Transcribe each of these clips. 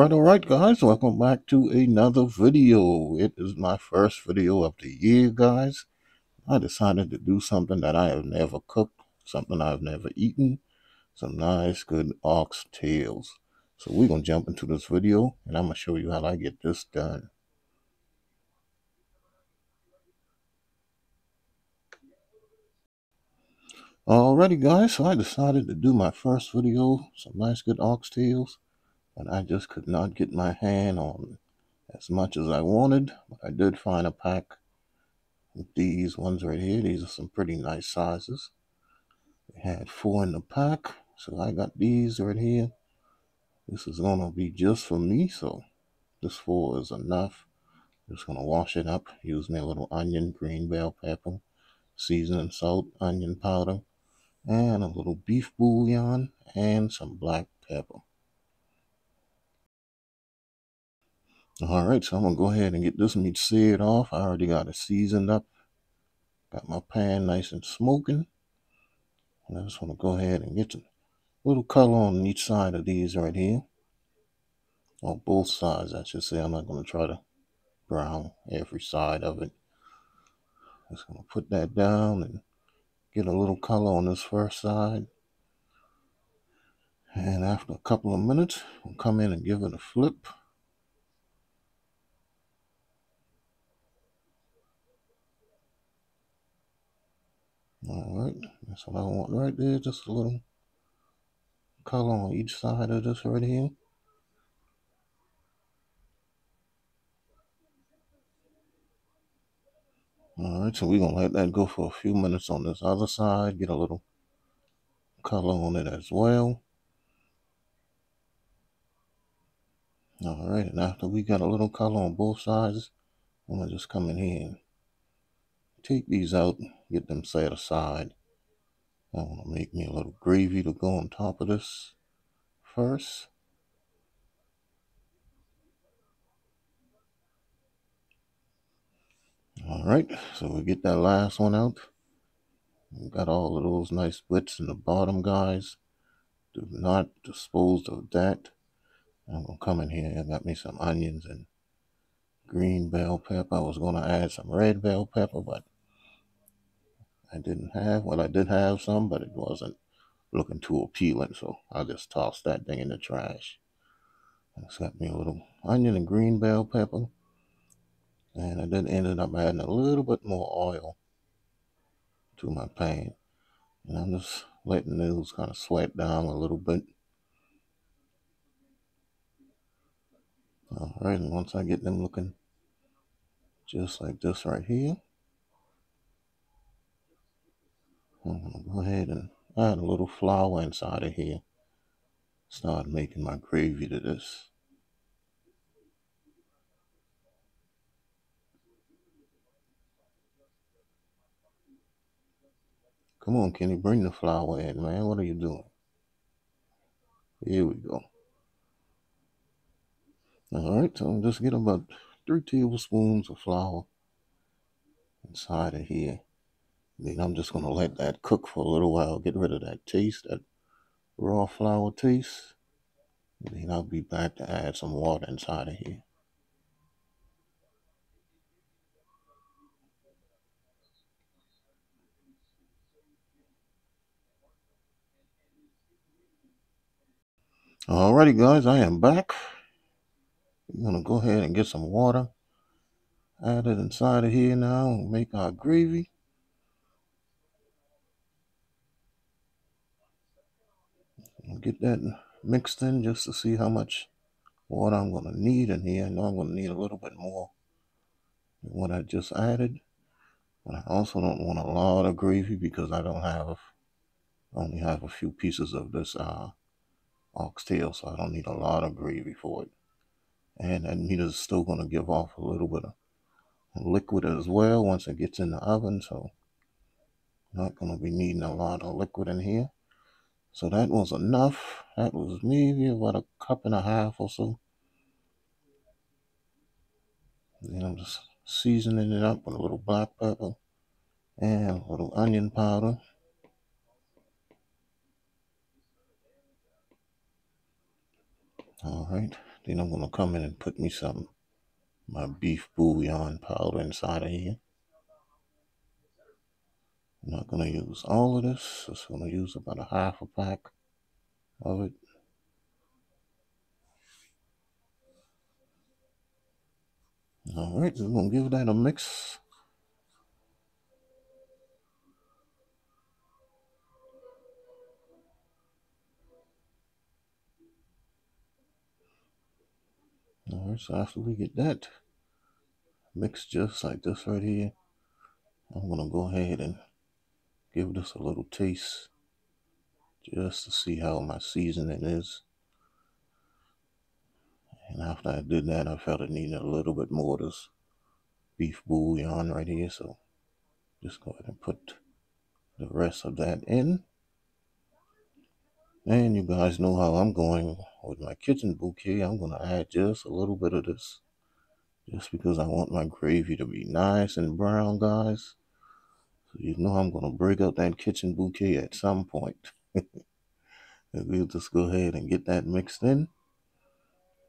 All right, guys, welcome back to another video. It is my first video of the year, guys. I decided to do something that I have never cooked, something I've never eaten, some nice, good oxtails. So we're going to jump into this video, and I'm going to show you how I get this done. Alrighty, guys, so I decided to do my first video, some nice, good oxtails, and I just could not get my hand on as much as I wanted, but I did find a pack. These ones right here, these are some pretty nice sizes. They had 4 in the pack, so I got these right here. This is gonna be just for me, so this 4 is enough. Just gonna wash it up, use me a little onion, green bell pepper, seasoning salt, onion powder, and a little beef bouillon, and some black pepper. Alright, so I'm gonna go ahead and get this meat seared off. I already got it seasoned up. Got my pan nice and smoking. And I just want to go ahead and get some little color on each side of these right here. On both sides, I should say. I'm not going to try to brown every side of it. Just going to put that down and get a little color on this first side. And after a couple of minutes, we'll come in and give it a flip. Alright, that's what I want right there. Just a little color on each side of this right here. Alright, so we're going to let that go for a few minutes on this other side. Get a little color on it as well. Alright, and after we got a little color on both sides, I'm going to just come in here and take these out, get them set aside. I want to make me a little gravy to go on top of this first. Alright, so we get that last one out. We got all of those nice bits in the bottom, guys. Do not dispose of that. I'm going to come in here and got me some onions and green bell pepper. I was going to add some red bell pepper, but I didn't have. Well, I did have some, but it wasn't looking too appealing, so I just tossed that thing in the trash. It's got me a little onion and green bell pepper, and I then ended up adding a little bit more oil to my pan, and I'm just letting those kind of sweat down a little bit. All right, and once I get them looking just like this right here, I'm gonna go ahead and add a little flour inside of here. Start making my gravy to this. Come on, Kenny, bring the flour in, man. What are you doing? Here we go. All right, so I'm just getting about 3 tablespoons of flour inside of here. Then I'm just going to let that cook for a little while, get rid of that taste, that raw flour taste. And then I'll be back to add some water inside of here. Alrighty, guys, I am back. I'm going to go ahead and get some water. Add it inside of here now and make our gravy. I'll get that mixed in just to see how much water I'm going to need in here. I know I'm going to need a little bit more than what I just added. But I also don't want a lot of gravy because I only have a few pieces of this oxtail, so I don't need a lot of gravy for it. And that meat is still going to give off a little bit of liquid as well once it gets in the oven, so not going to be needing a lot of liquid in here. So that was enough. That was maybe about a cup and a half or so. Then I'm just seasoning it up with a little black pepper and a little onion powder. All right, Then I'm gonna come in and put me my beef bouillon powder inside of here. I'm not gonna use all of this. Just gonna use about a half a pack of it. All right, we're gonna give that a mix. All right, so after we get that mixed just like this right here, I'm gonna go ahead and give this a little taste just to see how my seasoning is. And after I did that, I felt it needed a little bit more of this beef bouillon right here. So just go ahead and put the rest of that in. And you guys know how I'm going with my kitchen bouquet. I'm going to add just a little bit of this just because I want my gravy to be nice and brown, guys. So you know I'm going to break out that kitchen bouquet at some point. And we'll just go ahead and get that mixed in.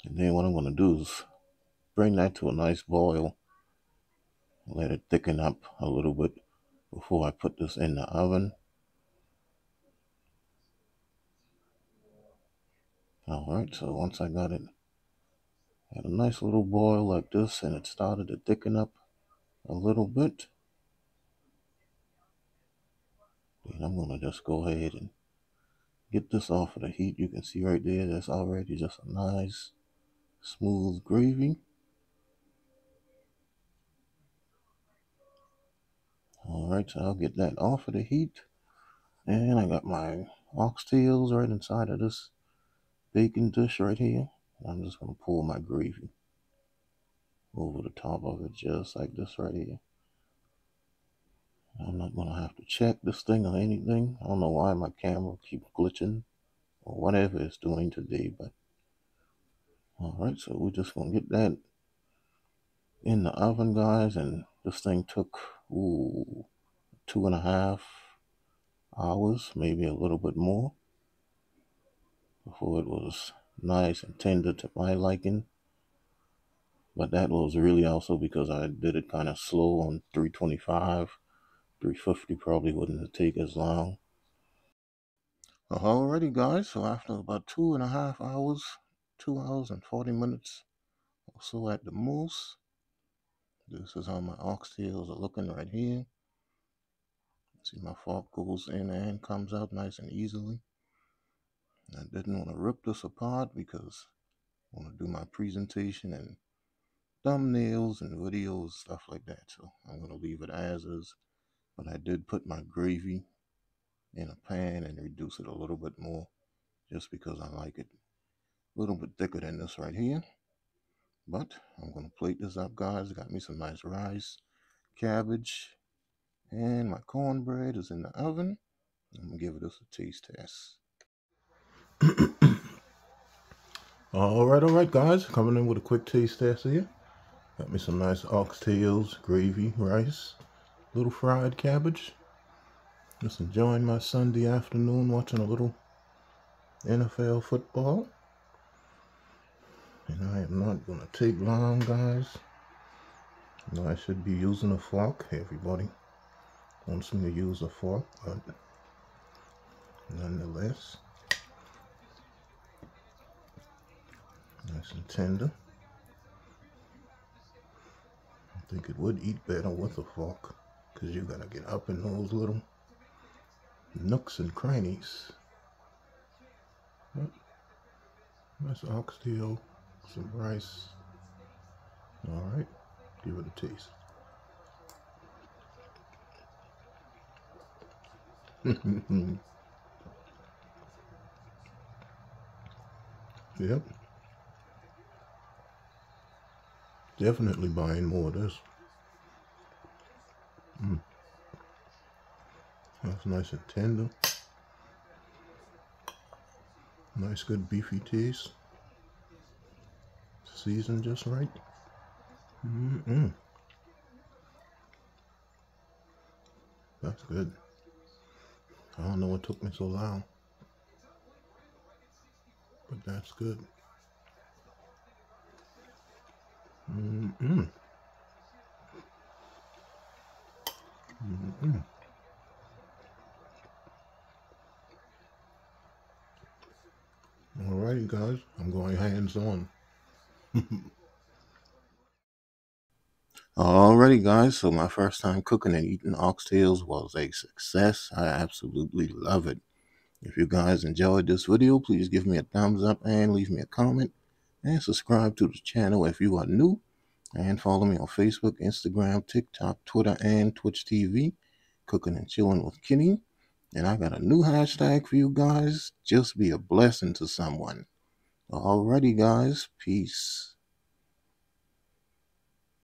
And then what I'm going to do is bring that to a nice boil. Let it thicken up a little bit before I put this in the oven. Alright, so once I got it at a nice little boil like this and it started to thicken up a little bit, then I'm going to just go ahead and get this off of the heat. You can see right there, that's already just a nice smooth gravy. Alright, so I'll get that off of the heat. And I got my oxtails right inside of this baking dish right here. I'm just going to pour my gravy over the top of it just like this right here. I'm not going to have to check this thing or anything. I don't know why my camera keeps glitching or whatever it's doing today, but alright, so we're just going to get that in the oven, guys, and this thing took 2.5 hours, maybe a little bit more, before it was nice and tender to my liking. But that was really also because I did it kind of slow on 325. 350 probably wouldn't take as long. Alrighty, guys, so after about 2.5 hours, 2 hours and 40 minutes or so at the most, this is how my oxtails are looking right here. See, my fork goes in and comes out nice and easily. I didn't want to rip this apart because I want to do my presentation and thumbnails and videos, stuff like that. So I'm going to leave it as is. But I did put my gravy in a pan and reduce it a little bit more just because I like it a little bit thicker than this right here. But I'm going to plate this up, guys. Got me some nice rice, cabbage, and my cornbread is in the oven. I'm going to give this a taste test. all right, guys. Coming in with a quick taste test here. Got me some nice oxtails, gravy, rice, little fried cabbage. Just enjoying my Sunday afternoon watching a little NFL football. And I am not going to take long, guys. No, I should be using a fork. Everybody wants me to use a fork, but nonetheless, nice and tender. I think it would eat better with a fork because you got to get up in those little nooks and crannies. But nice oxtail, some rice. All right, give it a taste. Yep. Definitely buying more of this. That's nice and tender. Nice good beefy taste. Seasoned just right. That's good. I don't know what took me so long, but that's good. Mm-mm. Mm-mm. Alrighty, guys, I'm going hands on. Alrighty, guys, so my first time cooking and eating oxtails was a success. I absolutely love it. If you guys enjoyed this video, please give me a thumbs up and leave me a comment. And subscribe to the channel if you are new. And follow me on Facebook, Instagram, TikTok, Twitter, and Twitch TV. Cooking and Chilling with Kenny. And I got a new hashtag for you guys. Just be a blessing to someone. Alrighty, guys. Peace.